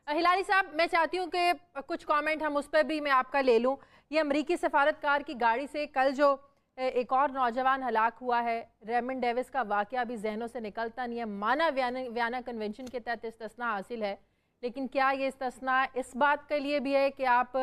ہلالی صاحب میں چاہتی ہوں کہ کچھ کامنٹ ہم اس پہ بھی میں آپ کا لے لوں. یہ امریکی سفارتکار کی گاڑی سے کل جو ایک اور نوجوان ہلاک ہوا ہے، ریمنڈ ڈیوس کا واقعہ بھی ذہنوں سے نکلتا نہیں ہے. مانا ویانا کنونشن کے تحت استثناء حاصل ہے، لیکن کیا یہ استثناء اس بات کے لیے بھی ہے کہ آپ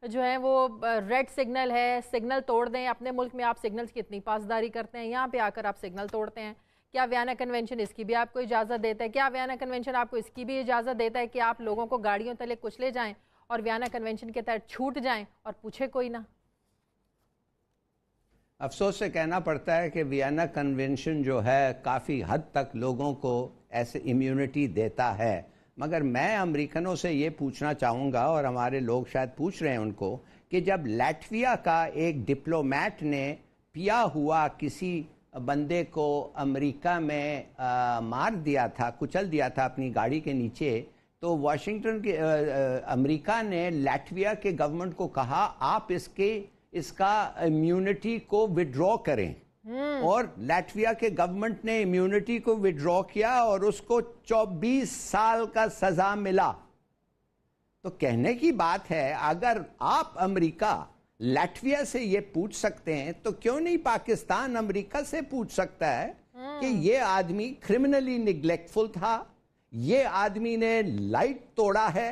جو ہیں وہ ریڈ سگنل ہے سگنل توڑ دیں؟ اپنے ملک میں آپ سگنلز کی اتنی پاسداری کرتے ہیں، یہاں پہ آ کر آپ سگنل توڑتے ہیں. کیا ویانا کنونشن اس کی بھی آپ کو اجازت دیتا ہے؟ کیا ویانا کنونشن آپ کو اس کی بھی اجازت دیتا ہے کہ آپ لوگوں کو گاڑیوں تلے کچلے جائیں اور ویانا کنونشن کے تحت چھوٹ جائیں اور پوچھے کوئی نہ؟ افسوس سے کہنا پڑتا ہے کہ ویانا کنونشن جو ہے کافی حد تک لوگوں کو ایسے امیونٹی دیتا ہے، مگر میں امریکنوں سے یہ پوچھنا چاہوں گا، اور ہمارے لوگ شاید پوچھ رہے ہیں ان کو، کہ جب لیٹویا کا ایک ڈپلومیٹ نے پیا ہوا کسی بندے کو امریکہ میں مار دیا تھا، کچل دیا تھا اپنی گاڑی کے نیچے، تو واشنگٹن کے امریکہ نے لیٹویا کے گورنمنٹ کو کہا آپ اس کا امیونٹی کو وڈرا کریں، اور لیٹویا کے گورنمنٹ نے امیونٹی کو وڈرا کیا اور اس کو 24 سال کا سزا ملا. تو کہنے کی بات ہے اگر آپ امریکہ لیٹویا سے یہ پوچھ سکتے ہیں تو کیوں نہیں پاکستان امریکہ سے پوچھ سکتا ہے کہ یہ آدمی کرمنلی نگلیکٹفل تھا، یہ آدمی نے لائٹ توڑا ہے،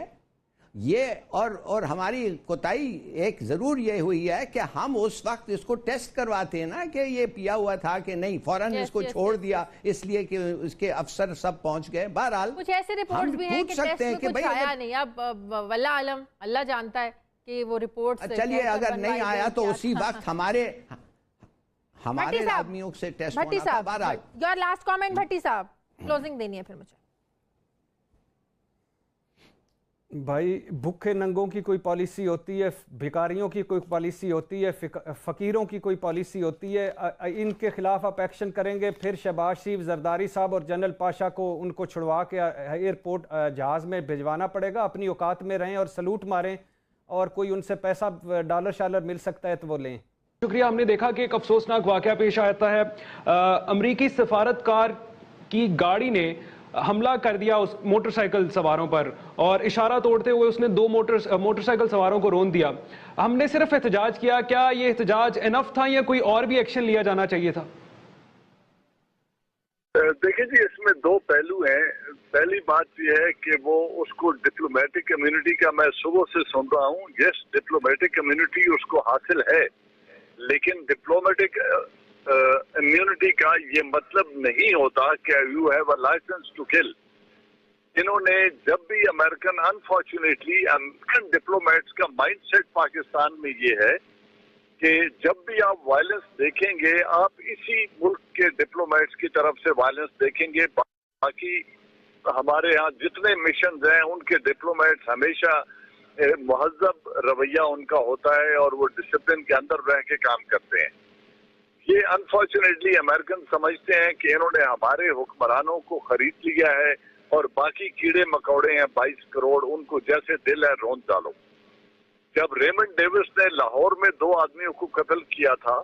یہ اور ہماری کوتاہی ایک ضرور یہ ہوئی ہے کہ ہم اس وقت اس کو ٹیسٹ کرواتے ہیں نا کہ یہ پیا ہوا تھا کہ نہیں، فوراً اس کو چھوڑ دیا اس لیے کہ اس کے افسر سب پہنچ گئے. بہرحال کچھ ایسے رپورٹس بھی ہیں کہ ٹیسٹ میں کچھ آیا نہیں، اب واللہ عالم اللہ جانتا ہے کہ وہ رپورٹس چلیے اگر نہیں آیا تو اسی وقت ہمارے آدمیوں سے ٹیسٹ ہونا تھا. بہرحال یور لاسٹ کامنٹ بھٹی صاحب، کلوزنگ دینی ہے پھر مجھے. بھائی بھوکے ننگوں کی کوئی پالیسی ہوتی ہے، بھکاریوں کی کوئی پالیسی ہوتی ہے، فقیروں کی کوئی پالیسی ہوتی ہے، ان کے خلاف آپ ایکشن کریں گے، پھر شہباز شریف، زرداری صاحب اور جنرل پاشا کو ان کو چھڑوا کے ایئرپورٹ جہاز میں بھجوانا پڑے گا. اپنی اوقات میں رہیں اور سلوٹ ماریں، اور کوئی ان سے پیسہ ڈالر شالر مل سکتا ہے تو وہ لیں. شکریہ. ہم نے دیکھا کہ ایک افسوسناک واقعہ پیش آتا ہے. امریکی سفارتکار کی گاڑی نے حملہ کر دیا اس موٹر سائیکل سواروں پر، اور اشارہ توڑتے ہوئے اس نے 2 موٹر سائیکل سواروں کو رون دیا. ہم نے صرف احتجاج کیا، کیا یہ احتجاج انف تھا یا کوئی اور بھی ایکشن لیا جانا چاہیے تھا؟ دیکھیں جی، اس میں 2 پہلو ہیں. پہلی بات یہ ہے کہ وہ اس کو ڈپلومیٹک کمیونٹی کا میں صبح سے سن رہا ہوں، یس ڈپلومیٹک کمیونٹی اس کو حاصل ہے، لیکن ڈپلومیٹک امیونٹی کا یہ مطلب نہیں ہوتا کہ you have a licence to kill. انہوں نے جب بھی انفارچونیٹلی امریکن ڈپلومیٹس کا مائنڈ سیٹ پاکستان میں یہ ہے کہ جب بھی آپ وائلنس دیکھیں گے آپ اسی ملک کے ڈپلومیٹس کی طرف سے وائلنس دیکھیں گے. باقی ہمارے ہاں جتنے مشنز ہیں ان کے ڈپلومیٹس ہمیشہ مہذب رویہ ان کا ہوتا ہے اور وہ ڈسپلن کے اندر رہ کے کام کرتے ہیں. یہ انفارچونیٹلی امریکن سمجھتے ہیں کہ انہوں نے ہمارے حکمرانوں کو خرید لیا ہے اور باقی کیڑے مکوڑے ہیں 22 کروڑ، ان کو جیسے دل ہے رون ڈالو. جب ریمنڈ ڈیوس نے لاہور میں 2 آدمیوں کو قتل کیا تھا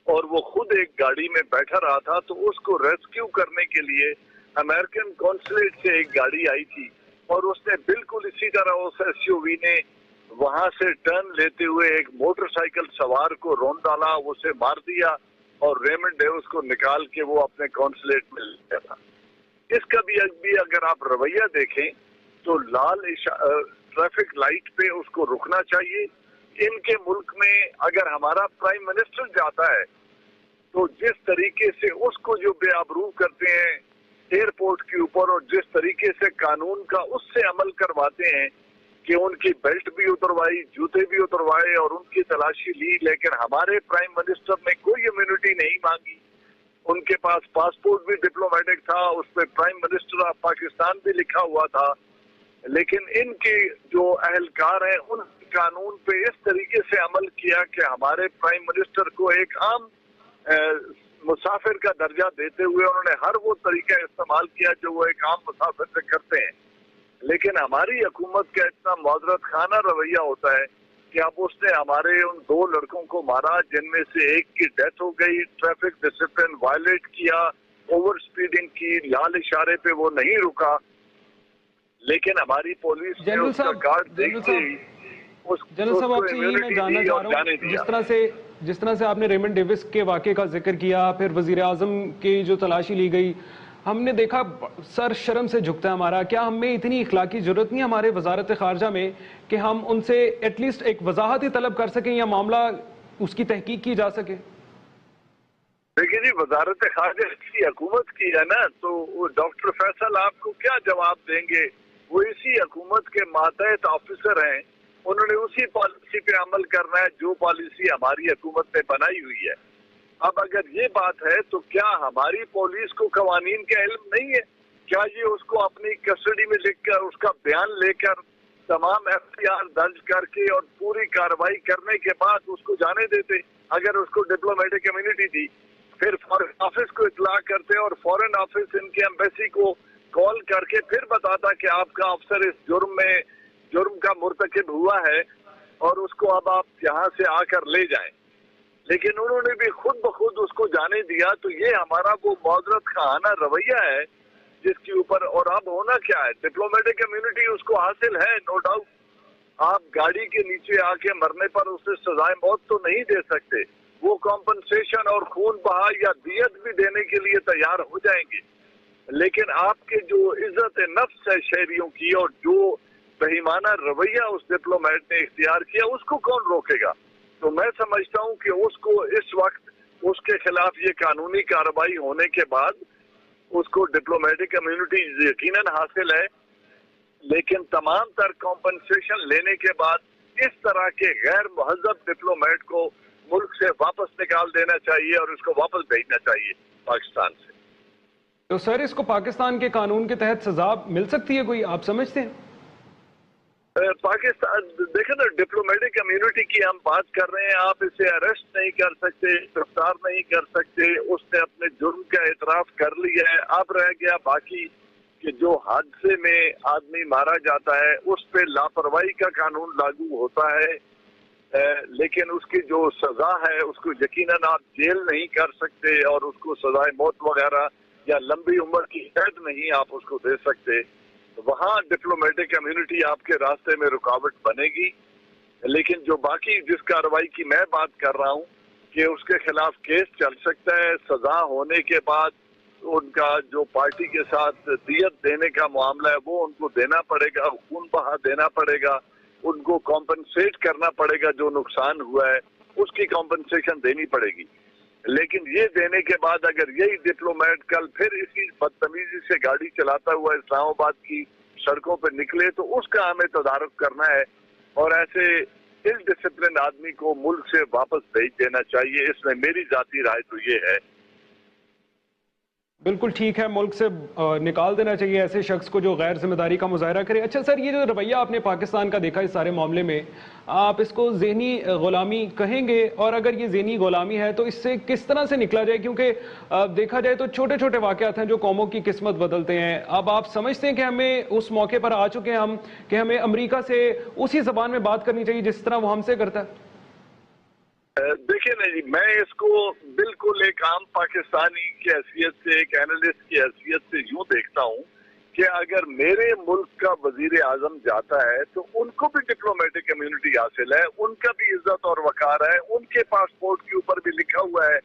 اور وہ خود ایک گاڑی میں بیٹھا رہا تھا تو اس کو ریسکیو کرنے کے لیے امریکن کونسلیٹ سے ایک گاڑی آئی تھی، اور اس نے بالکل اسی طرح اس ایس یو وی نے وہاں سے ٹرن لیتے ہوئے ایک موٹر سائیکل سوار کو رون ڈالا، اسے مار دیا اور ریمنڈ ڈیوس کو نکال کے وہ اپنے کونسلیٹ میں لے گیا تھا. اس کا بھی اگر آپ رویہ دیکھیں تو لال ٹریفک لائٹ پہ اس کو رکنا چاہیے. ان کے ملک میں اگر ہمارا پرائم منسٹر جاتا ہے تو جس طریقے سے اس کو جو بے آبرو کرتے ہیں ایئرپورٹ کے اوپر، اور جس طریقے سے قانون کا اس سے عمل کرواتے ہیں کہ ان کی بیلٹ بھی اتروائی، جوتے بھی اتروائے اور ان کی تلاشی لی، لیکن ہمارے پرائم منسٹر نے کوئی امیونٹی نہیں مانگی. ان کے پاس پاسپورٹ بھی ڈپلومیٹک تھا، اس پہ پرائم منسٹر آف پاکستان بھی لکھا ہوا تھا، لیکن ان کے جو اہلکار ہیں ان قانون پہ اس طریقے سے عمل کیا کہ ہمارے پرائم منسٹر کو ایک عام مسافر کا درجہ دیتے ہوئے انہوں نے ہر وہ طریقہ استعمال کیا جو وہ ایک عام مسافر سے کرتے ہیں. لیکن ہماری حکومت کا اتنا معذرت خانہ رویہ ہوتا ہے کہ اب اس نے ہمارے ان 2 لڑکوں کو مارا جن میں سے ایک کی ڈیتھ ہو گئی، ٹریفک ڈسپلن وائلیٹ کیا، اوور سپیڈنگ کی، لال اشارے پہ وہ نہیں رکا. लेकिन हमारी पुलिस ने उसका कार्ड देखते ही जनरल साहब आपसे यही मैं जानना चाह रहा हूँ, जिस तरह से आपने रेमंड डेविस के वाक़े का जिक्र किया, फिर वजीर आज़म की जो तलाशी ली गई, हमने देखा सर शर्म से झुकता है हमारा। क्या हमें इतनी इखलाकी जरूरत नहीं हमारे वजारत खारजा में कि हम उनसे एटलीस्ट एक वजाहत ही तलब कर सकें या मामला उसकी तहकीक की जा सके? देखिए जी, वजारत खारजा की हुकूमत की है ना, तो वो डॉक्टर फैसल आपको क्या जवाब देंगे? वो इसी हुकूमत के मातहत ऑफिसर हैं, उन्होंने उसी पॉलिसी पे अमल करना है जो पॉलिसी हमारी हुकूमत ने बनाई हुई है। अब अगर ये बात है तो क्या हमारी पुलिस को कवानीन का इल्म नहीं है? क्या ये उसको अपनी कस्टडी में लेकर उसका बयान लेकर तमाम एफआईआर दर्ज करके और पूरी कार्रवाई करने के बाद उसको जाने देते? अगर उसको डिप्लोमेटिक इम्यूनिटी थी, फिर फॉरेन ऑफिस को इतला करते और फॉरेन ऑफिस इनके एम्बेसी को कॉल करके फिर बताता कि आपका अफसर इस जुर्म का मुर्तकिब हुआ है और उसको अब आप यहाँ से आकर ले जाएं। लेकिन उन्होंने भी खुद ब खुद उसको जाने दिया। तो ये हमारा वो मौजरत खाना रवैया है जिसके ऊपर, और अब होना क्या है, डिप्लोमेटिक इम्यूनिटी उसको हासिल है, नो डाउट। आप गाड़ी के नीचे आके मरने पर उसे सजाए मौत तो नहीं दे सकते, वो कॉम्पनसेशन और खून बहा या दियत भी देने के लिए तैयार हो जाएंगे। लेकिन आपके जो इज्जत नफ्स है शहरियों की और जो बेईमाना रवैया उस डिप्लोमेट ने इख्तियार किया, उसको कौन रोकेगा? तो मैं समझता हूं कि उसको इस वक्त उसके खिलाफ ये कानूनी कार्रवाई होने के बाद उसको डिप्लोमेटिक इम्यूनिटी यकीनन हासिल है, लेकिन तमाम तर कॉम्पनसेशन लेने के बाद इस तरह के गैर मुहज़्ज़ब डिप्लोमेट को मुल्क से वापस निकाल देना चाहिए और उसको वापस भेजना चाहिए पाकिस्तान से। तो सर इसको पाकिस्तान के कानून के तहत सजा मिल सकती है कोई, आप समझते हैं? पाकिस्तान देखें ना, डिप्लोमेटिक इम्यूनिटी की हम बात कर रहे हैं, आप इसे अरेस्ट नहीं कर सकते, गिरफ्तार नहीं कर सकते, उसने अपने जुर्म का एतराफ कर लिया है। अब रह गया बाकी कि जो हादसे में आदमी मारा जाता है उस पे लापरवाही का कानून लागू होता है, लेकिन उसकी जो सजा है उसको यकीनन आप जेल नहीं कर सकते और उसको सजाए मौत वगैरह या लंबी उम्र की कैद नहीं आप उसको दे सकते। वहाँ डिप्लोमेटिक इम्यूनिटी आपके रास्ते में रुकावट बनेगी। लेकिन जो बाकी जिस कार्रवाई की मैं बात कर रहा हूँ कि उसके खिलाफ केस चल सकता है, सजा होने के बाद उनका जो पार्टी के साथ दियत देने का मामला है वो उनको देना पड़ेगा, खून बहा देना पड़ेगा, उनको कॉम्पनसेट करना पड़ेगा, जो नुकसान हुआ है उसकी कॉम्पनसेशन देनी पड़ेगी। लेकिन ये देने के बाद अगर यही डिप्लोमेट कल फिर इसी बदतमीजी से गाड़ी चलाता हुआ इस्लामाबाद की सड़कों पर निकले तो उसका हमें तदारुक करना है और ऐसे इल डिसिप्लिन आदमी को मुल्क से वापस भेज देना चाहिए। इसमें मेरी जाती राय तो ये है। बिल्कुल ठीक है, मुल्क से निकाल देना चाहिए ऐसे शख्स को जो गैर जिम्मेदारी का मुजाहरा करे। अच्छा सर, ये जो रवैया आपने पाकिस्तान का देखा इस सारे मामले में, आप इसको ज़हनी गुलामी कहेंगे? और अगर ये ज़हनी गुलामी है तो इससे किस तरह से निकला जाए? क्योंकि देखा जाए तो छोटे छोटे वाक़यात हैं जो कौमों की किस्मत बदलते हैं। अब आप समझते हैं कि हमें उस मौके पर आ चुके हैं हम कि हमें अमेरिका से उसी ज़बान में बात करनी चाहिए जिस तरह वो हमसे करता है? देखिए ना जी, मैं इसको बिल्कुल एक आम पाकिस्तानी की हैसियत से, एक एनालिस्ट की हैसियत से यूं देखता हूं कि अगर मेरे मुल्क का वजीर आजम जाता है तो उनको भी डिप्लोमेटिक इम्यूनिटी हासिल है, उनका भी इज्जत और वकार है, उनके पासपोर्ट के ऊपर भी लिखा हुआ है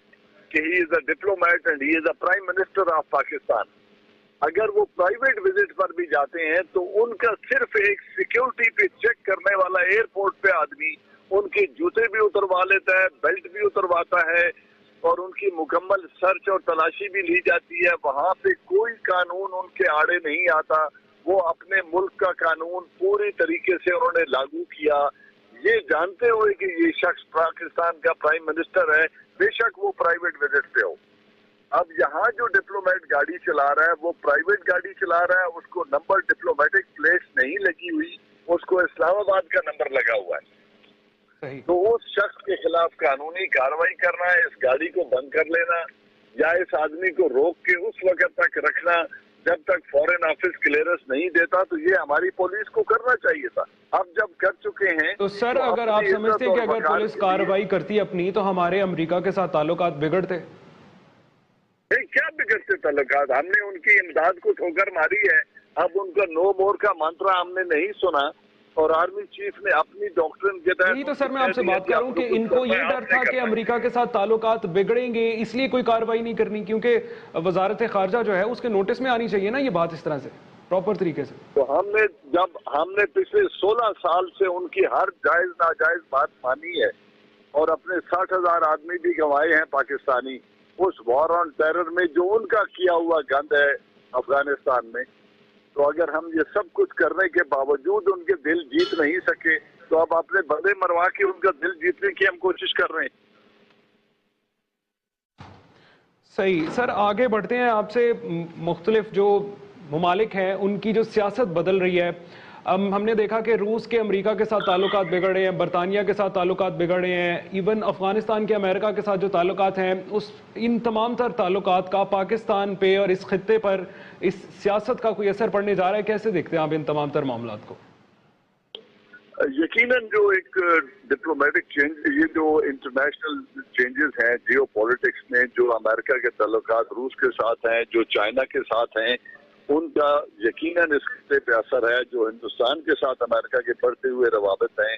कि he is a diplomat and he is a prime minister of Pakistan. अगर वो प्राइवेट विजिट पर भी जाते हैं तो उनका सिर्फ एक सिक्योरिटी पे चेक करने वाला एयरपोर्ट पे आदमी उनके जूते भी उतरवा लेता है, बेल्ट भी उतरवाता है और उनकी मुकम्मल सर्च और तलाशी भी ली जाती है। वहां पे कोई कानून उनके आड़े नहीं आता, वो अपने मुल्क का कानून पूरी तरीके से उन्होंने लागू किया, ये जानते हुए कि ये शख्स पाकिस्तान का प्राइम मिनिस्टर है, बेशक वो प्राइवेट विजिट पे हो। अब यहाँ जो डिप्लोमेट गाड़ी चला रहा है वो प्राइवेट गाड़ी चला रहा है, उसको नंबर डिप्लोमेटिक प्लेट नहीं लगी हुई, उसको इस्लामाबाद का नंबर लगा हुआ है। तो उस शख्स के खिलाफ कानूनी कार्रवाई करना है, इस गाड़ी को बंद कर लेना या इस आदमी को रोक के उस वक्त तक रखना जब तक फॉरेन ऑफिस क्लियरेंस नहीं देता, तो ये हमारी पुलिस को करना चाहिए था। अब जब कर चुके हैं तो सर तो अगर आप समझते हैं कि अगर पुलिस कार्रवाई करती अपनी तो हमारे अमेरिका के साथ ताल्लुकात बिगड़ते? क्या बिगड़ते ताल्लुकात? हमने उनकी इमदाद को ठोकर मारी है, अब उनका नो मोर का मंत्र हमने नहीं सुना और आर्मी चीफ ने अपनी डॉक्ट्रिन के तहत। यही तो सर मैं आपसे बात कर रहा हूँ कि इनको ये डर था कि अमेरिका के साथ ताल्लुकात बिगड़ेंगे, इसलिए कोई कार्रवाई नहीं करनी, क्योंकि वजारत खारजा जो है उसके नोटिस में आनी चाहिए ना ये बात इस तरह से प्रॉपर तरीके से। तो हमने पिछले 16 साल से उनकी हर जायज नाजायज बात मानी है और अपने 60,000 आदमी भी गंवाए हैं पाकिस्तानी उस वॉर ऑन टेरर में जो उनका किया हुआ गंद है अफगानिस्तान में। तो अगर हम ये सब कुछ करने के बावजूद उनके दिल जीत नहीं सके तो अब अपने बंदे मरवा के उनका दिल जीतने की हम कोशिश कर रहे हैं। सही सर, आगे बढ़ते हैं आपसे। मुख्तलिफ जो ममालिक हैं उनकी जो सियासत बदल रही है। हमने देखा कि रूस के अमेरिका के साथ ताल्लुकात बिगड़े हैं, बरतानिया के साथ ताल्लुकात बिगड़े हैं, इवन अफगानिस्तान के अमेरिका के साथ जो ताल्लुकात हैं इन तमाम तर ताल्लुकात का पाकिस्तान पे और इस खित्ते पर इस सियासत का कोई असर पड़ने जा रहा है? कैसे देखते हैं आप इन तमाम तर मामलात को? यकीनन जो एक डिप्लोमेटिक चेंज, ये जो इंटरनेशनल चेंजेस हैं जियो पॉलिटिक्स में, जो अमेरिका के ताल्लुकात रूस के साथ हैं, जो चाइना के साथ हैं, उनका यकीनन इस खित्ते पे असर है। जो हिंदुस्तान के साथ अमेरिका के बढ़ते हुए रवाबत हैं,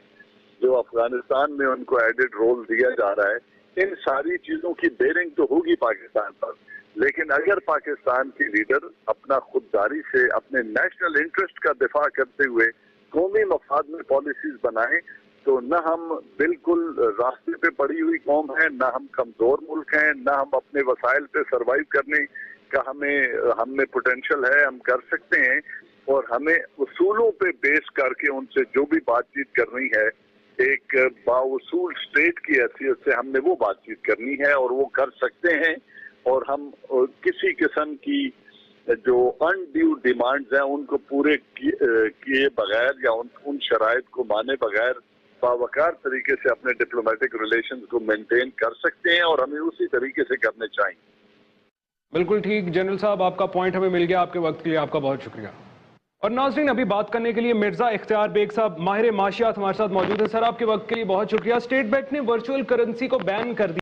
जो अफगानिस्तान में उनको एडेड रोल दिया जा रहा है, इन सारी चीजों की बेरिंग तो होगी पाकिस्तान पर। लेकिन अगर पाकिस्तान की लीडर अपना खुददारी से अपने नेशनल इंटरेस्ट का दिफा करते हुए कौमी मफाद में पॉलिसीज बनाएं तो न हम बिल्कुल रास्ते पे पड़ी हुई कौम है, न हम कमजोर मुल्क हैं, न हम अपने वसाइल पे सरवाइव करने का हमें पोटेंशियल है, हम कर सकते हैं। और हमें उसूलों पे बेस करके उनसे जो भी बातचीत करनी है, एक बाउसूल स्टेट की हैसियत से हमने वो बातचीत करनी है और वो कर सकते हैं। और हम किसी किस्म की जो अनड्यू डिमांड्स हैं उनको पूरे किए बगैर या उन शराइत को माने बगैर बावकार तरीके से अपने डिप्लोमेटिक रिलेशंस को मेंटेन कर सकते हैं और हमें उसी तरीके से करने चाहिए। बिल्कुल ठीक जनरल साहब, आपका पॉइंट हमें मिल गया। आपके वक्त के लिए आपका बहुत शुक्रिया। और नाज़रीन, अभी बात करने के लिए मिर्जा इख्तियार बेग साहब माहिर माशियात हमारे साथ मौजूद हैं। सर आपके वक्त के लिए बहुत शुक्रिया। स्टेट बैंक ने वर्चुअल करेंसी को बैन कर दिया।